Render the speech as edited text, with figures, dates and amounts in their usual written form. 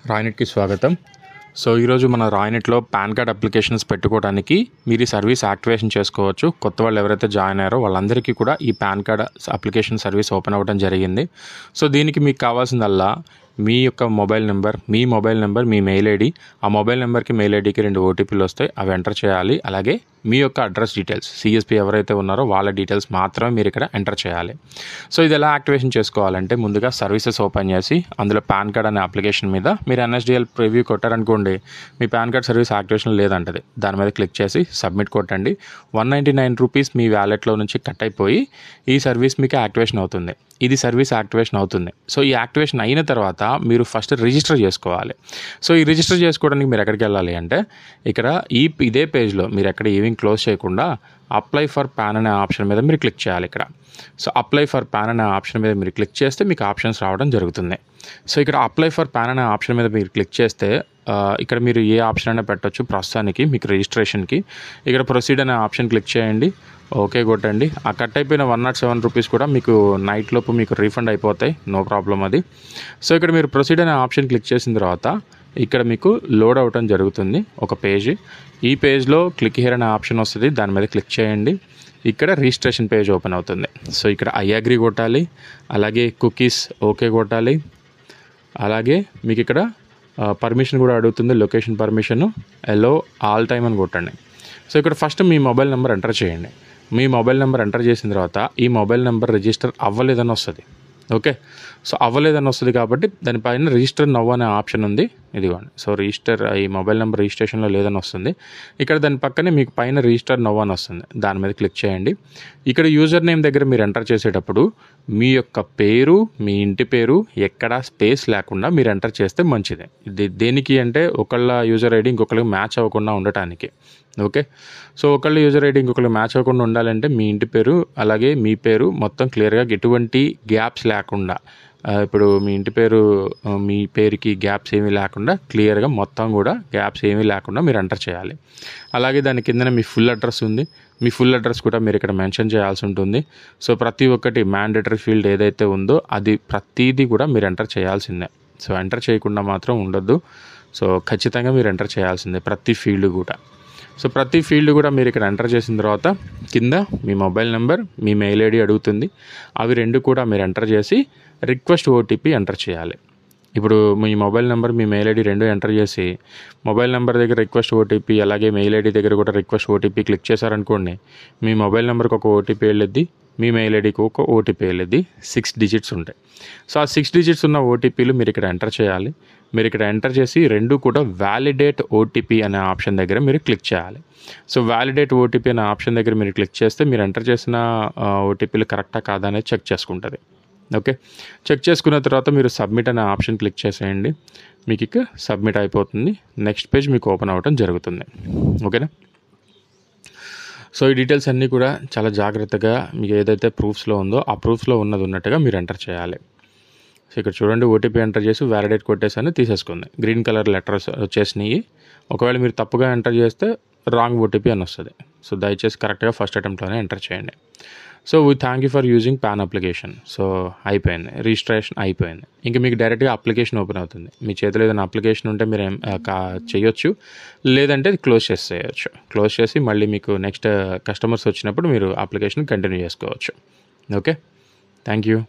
రాయ్నెట్కి స్వాగతం. సో ఈరోజు మన రాయ్నెట్లో పాన్ కార్డ్ అప్లికేషన్స్ పెట్టుకోవడానికి మీరు ఈ సర్వీస్ యాక్టివేషన్ చేసుకోవచ్చు. కొత్త వాళ్ళు ఎవరైతే జాయిన్ అయ్యారో వాళ్ళందరికీ కూడా ఈ pan card application service open అవ్వడం జరిగింది. సో దీనికి మీకు కావాల్సిందల్లా మీ యొక్క మొబైల్ నెంబర్, మీ మెయిల్ ఐడి, ఆ మొబైల్ నెంబర్కి మెయిల్ ఐడికి 2 ఓటీపీలు వస్తాయి, అవి ఎంటర్ చేయాలి. అలాగే మీ యొక్క అడ్రస్ డీటెయిల్స్, సిఎస్పి ఎవరైతే ఉన్నారో వాళ్ళ డీటెయిల్స్ మాత్రమే మీరు ఇక్కడ ఎంటర్ చేయాలి. సో ఇది ఎలా యాక్టివేషన్ చేసుకోవాలంటే ముందుగా సర్వీసెస్ ఓపెన్ చేసి అందులో పాన్ కార్డ్ అనే అప్లికేషన్ మీద మీరు ఎన్ఎస్డిఎల్ ప్రివ్యూ కొట్టారనుకోండి, మీ పాన్ కార్డ్ సర్వీస్ యాక్టివేషన్ లేదంటది. దాని మీద క్లిక్ చేసి సబ్మిట్ కొట్టండి. 199 రూపీస్ మీ వ్యాలెట్లో నుంచి కట్ అయిపోయి ఈ సర్వీస్ మీకు యాక్టివేషన్ అవుతుంది. ఇది సర్వీస్ యాక్టివేషన్ అవుతుంది. సో ఈ యాక్టివేషన్ అయిన తర్వాత మీరు ఫస్ట్ రిజిస్టర్ చేసుకోవాలి. సో ఈ రిజిస్టర్ చేసుకోవడానికి మీరు ఎక్కడికి వెళ్ళాలి అంటే ఇక్కడ ఇదే పేజ్లో మీరు ఎక్కడ ఏమీ క్లోజ్ చేయకుండా అప్లై ఫర్ పాన్ అనే ఆప్షన్ మీద మీరు క్లిక్ చేయాలి ఇక్కడ. సో అప్లై ఫర్ పాన్ అనే ఆప్షన్ మీద మీరు క్లిక్ చేస్తే మీకు ఆప్షన్స్ రావడం జరుగుతుంది. సో ఇక్కడ అప్లై ఫర్ పాన్ అనే ఆప్షన్ మీద మీరు క్లిక్ చేస్తే ఇక్కడ మీరు ఏ ఆప్షన్ అయినా పెట్టవచ్చు. ప్రస్తుతానికి మీకు రిజిస్ట్రేషన్కి ఇక్కడ ప్రొసీడ్ అనే ఆప్షన్ క్లిక్ చేయండి, ఓకే కొట్టండి. ఆ కట్ అయిపోయిన 107 రూపీస్ కూడా మీకు నైట్ లోపు మీకు రీఫండ్ అయిపోతాయి, నో ప్రాబ్లం అది. సో ఇక్కడ మీరు ప్రొసీడ్ అనే ఆప్షన్ క్లిక్ చేసిన తర్వాత ఇక్కడ మీకు లోడ్ అవ్వడం జరుగుతుంది ఒక పేజ్. ఈ పేజ్లో క్లిక్ హియర్ అనే ఆప్షన్ వస్తుంది, దాని మీద క్లిక్ చేయండి. ఇక్కడ రిజిస్ట్రేషన్ పేజ్ ఓపెన్ అవుతుంది. సో ఇక్కడ ఐ అగ్రీ కొట్టాలి, అలాగే కుకీస్ ఓకే కొట్టాలి. అలాగే మీకు ఇక్కడ పర్మిషన్ కూడా అడుగుతుంది, location permission yellow all time అని కొట్టండి. సో ఇక్కడ ఫస్ట్ మీ మొబైల్ నెంబర్ ఎంటర్ చేయండి. మీ మొబైల్ నెంబర్ ఎంటర్ చేసిన తర్వాత ఈ మొబైల్ నెంబర్ రిజిస్టర్ అవ్వలేదని వస్తుంది. ఓకే, సో అవ్వలేదని వస్తుంది కాబట్టి దానిపైన రిజిస్టర్ నవ్ అనే ఆప్షన్ ఉంది, ఇదిగోండి. సో రిజిస్టర్ ఈ మొబైల్ నెంబర్ రిజిస్ట్రేషన్లో లేదని వస్తుంది. ఇక్కడ దాని పక్కనే మీకు పైన రిజిస్టర్ నవ్ అని వస్తుంది, దాని మీద క్లిక్ చేయండి. ఇక్కడ యూజర్ నేమ్ దగ్గర మీరు ఎంటర్ చేసేటప్పుడు మీ యొక్క పేరు, మీ ఇంటి పేరు ఎక్కడా స్పేస్ లేకుండా మీరు ఎంటర్ చేస్తే మంచిది. దేనికి అంటే ఒకళ్ళ యూజర్ ఐడి ఇంకొకరికి మ్యాచ్ అవ్వకుండా ఉండటానికి. ఓకే, సో ఒకళ్ళ యూజర్ ఐడి ఇంకొకరికి మ్యాచ్ అవ్వకుండా ఉండాలంటే మీ ఇంటి పేరు అలాగే మీ పేరు మొత్తం క్లియర్గా ఎటువంటి గ్యాప్స్ లేకుండా, ఇప్పుడు మీ ఇంటి పేరు మీ పేరుకి గ్యాప్స్ ఏమీ లేకుండా క్లియర్గా మొత్తం కూడా గ్యాప్స్ ఏమీ లేకుండా మీరు ఎంటర్ చేయాలి. అలాగే దాని కిందన మీ ఫుల్ అడ్రస్ ఉంది, మీ ఫుల్ అడ్రస్ కూడా మీరు ఇక్కడ మెన్షన్ చేయాల్సి ఉంటుంది. సో ప్రతి ఒక్కటి మ్యాండేటరీ ఫీల్డ్ ఏదైతే ఉందో అది ప్రతిదీ కూడా మీరు ఎంటర్ చేయాల్సిందే. సో ఎంటర్ చేయకుండా మాత్రం ఉండొద్దు. సో ఖచ్చితంగా మీరు ఎంటర్ చేయాల్సిందే ప్రతి ఫీల్డ్ కూడా. సో ప్రతి ఫీల్డ్ కూడా మీరు ఇక్కడ ఎంటర్ చేసిన తర్వాత కింద మీ మొబైల్ నెంబర్, మీ మెయిల్ ఐడి అడుగుతుంది. అవి 2 కూడా మీరు ఎంటర్ చేసి రిక్వెస్ట్ ఓటీపీ ఎంటర్ చేయాలి. ఇప్పుడు మీ మొబైల్ నెంబర్, మీ మెయిల్ ఐడి 2 ఎంటర్ చేసి మొబైల్ నెంబర్ దగ్గర రిక్వెస్ట్ ఓటీపీ అలాగే మెయిల్ ఐడి దగ్గర కూడా రిక్వెస్ట్ ఓటీపీ క్లిక్ చేశారనుకోండి, మీ మొబైల్ నెంబర్కి ఒక ఓటీపీ వెళ్ళిద్ది, మీ మెయిల్ ఐడికి ఒక ఓటీపీ వెళ్ళిద్ది. 6 డిజిట్స్ ఉంటాయి. సో ఆ 6 డిజిట్స్ ఉన్న ఓటీపీలు మీరు ఇక్కడ ఎంటర్ చేయాలి. మీరు ఇక్కడ ఎంటర్ చేసి 2 కూడా వ్యాలిడేట్ ఓటీపీ అనే ఆప్షన్ దగ్గర మీరు క్లిక్ చేయాలి. సో వ్యాలిడేట్ ఓటీపీ అనే ఆప్షన్ దగ్గర మీరు క్లిక్ చేస్తే మీరు ఎంటర్ చేసిన ఓటీపీలు కరెక్టా కాదా అనేది చెక్ చేసుకుంటుంది. ఓకే, చెక్ చేసుకున్న తర్వాత మీరు సబ్మిట్ అనే ఆప్షన్ క్లిక్ చేసేయండి. మీకు ఇక సబ్మిట్ అయిపోతుంది. నెక్స్ట్ పేజ్ మీకు ఓపెన్ అవ్వడం జరుగుతుంది. ఓకేనా. సో ఈ డీటెయిల్స్ అన్నీ కూడా చాలా జాగ్రత్తగా మీకు ఏదైతే ప్రూఫ్స్లో ఉందో ఆ ప్రూఫ్స్లో ఉన్నట్టుగా మీరు ఎంటర్ చేయాలి. సో ఇక్కడ చూడండి, ఓటీపీ ఎంటర్ చేసి వ్యాలిడేట్ కొట్టేసాను, తీసేసుకుంది. గ్రీన్ కలర్ లెటర్స్ వచ్చేసినాయి. ఒకవేళ మీరు తప్పుగా ఎంటర్ చేస్తే రాంగ్ ఓటీపీ అని వస్తుంది. సో దయచేసి కరెక్ట్గా ఫస్ట్ అటెంప్ట్లోనే ఎంటర్ చేయండి. So we thank you for using pan application. So అయిపోయింది, రిజిస్ట్రేషన్ అయిపోయింది. ఇంకా మీకు డైరెక్ట్గా అప్లికేషన్ ఓపెన్ అవుతుంది. మీ చేతిలో ఏదైనా అప్లికేషన్ ఉంటే మీరు చేయొచ్చు, లేదంటే క్లోజ్ చేసేయచ్చు. క్లోజ్ చేసి మళ్ళీ మీకు నెక్స్ట్ కస్టమర్స్ వచ్చినప్పుడు మీరు అప్లికేషన్ కంటిన్యూ చేసుకోవచ్చు. Okay, thank you.